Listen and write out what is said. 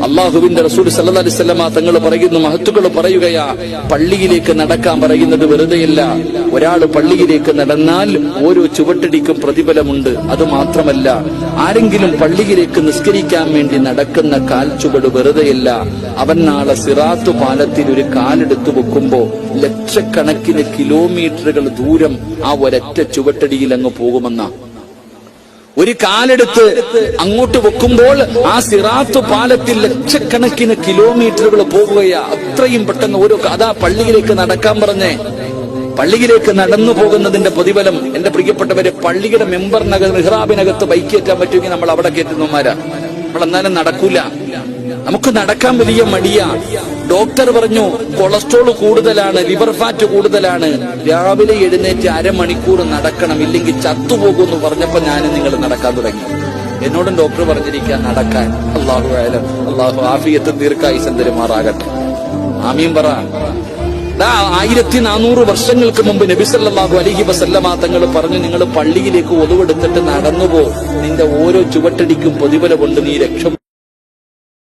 അള്ളാഹുവിന്റെ റസൂൽ സല്ലല്ലാഹു അലൈഹി വസല്ലമ തങ്ങൾ പറയുന്നു, മഹത്തുക്കൾ പറയുകയാ, പള്ളിയിലേക്ക് നടക്കാൻ പറയുന്നത് വെറുതെയല്ല. ഒരാൾ പള്ളിയിലേക്ക് നടന്നാൽ ഓരോ ചുവട്ടടിക്കും പ്രതിഫലമുണ്ട്. അത് മാത്രമല്ല, ആരെങ്കിലും പള്ളിയിലേക്ക് നിസ്കരിക്കാൻ വേണ്ടി നടക്കുന്ന കാൽ ചുവട് വെറുതെയല്ല. അവൻ നാളെ സിറാത്ത് പാലത്തിൽ ഒരു കാലെടുത്തു വെക്കുമ്പോ ലക്ഷക്കണക്കിന് കിലോമീറ്ററുകൾ ദൂരം ആ ഒരൊറ്റ ചുവട്ടടിയിൽ അങ്ങ് പോകുമെന്ന. ഒരു കാലെടുത്ത് അങ്ങോട്ട് വെക്കുമ്പോൾ ആ സിറാത്ത് പാലത്തിൽ ലക്ഷക്കണക്കിന് കിലോമീറ്ററുകൾ പോകുകയാ. അത്രയും പെട്ടെന്ന് ഓരോ അതാ പള്ളിയിലേക്ക് നടക്കാൻ പറഞ്ഞേ. പള്ളിയിലേക്ക് നടന്നു പോകുന്നതിന്റെ പ്രതിഫലം, എന്റെ പ്രിയപ്പെട്ടവരെ, പള്ളിയുടെ മെമ്പറിനകത്ത് മിഹ്റാബിനകത്ത് ബൈക്ക് കയറ്റാൻ പറ്റുമെങ്കിൽ നമ്മൾ അവിടെ കയറ്റുന്നവന്മാരാ. നമ്മൾ എന്നാലും നടക്കൂല. നമുക്ക് നടക്കാൻ വലിയ മടിയാ. ഡോക്ടർ പറഞ്ഞു കൊളസ്ട്രോൾ കൂടുതലാണ്, ലിവർ ഫാറ്റ് കൂടുതലാണ്, രാവിലെ എഴുന്നേറ്റ് അരമണിക്കൂർ നടക്കണം, ഇല്ലെങ്കിൽ ചത്തുപോകുമെന്ന് പറഞ്ഞപ്പോ ഞാൻ നിങ്ങൾ നടക്കാൻ തുടങ്ങി. എന്നോടും ഡോക്ടർ പറഞ്ഞിരിക്കാൻ നടക്കാൻ. അള്ളാഹു ആയാലും അള്ളാഹു ആഫിയത്തും ദീർഘായുസ്സും തരുമാറാകട്ടെ. ആമീൻ പറ. 1400 വർഷങ്ങൾക്ക് മുമ്പ് നബി സല്ലല്ലാഹു അലൈഹി വസല്ലമ തങ്ങൾ പറഞ്ഞു, നിങ്ങൾ പള്ളിയിലേക്ക് ഒതുവെടുത്തിട്ട് നടന്നുപോ, നിന്റെ ഓരോ ചുവട്ടടിക്കും പ്രതിഫലമുണ്ട്, നീ രക്ഷ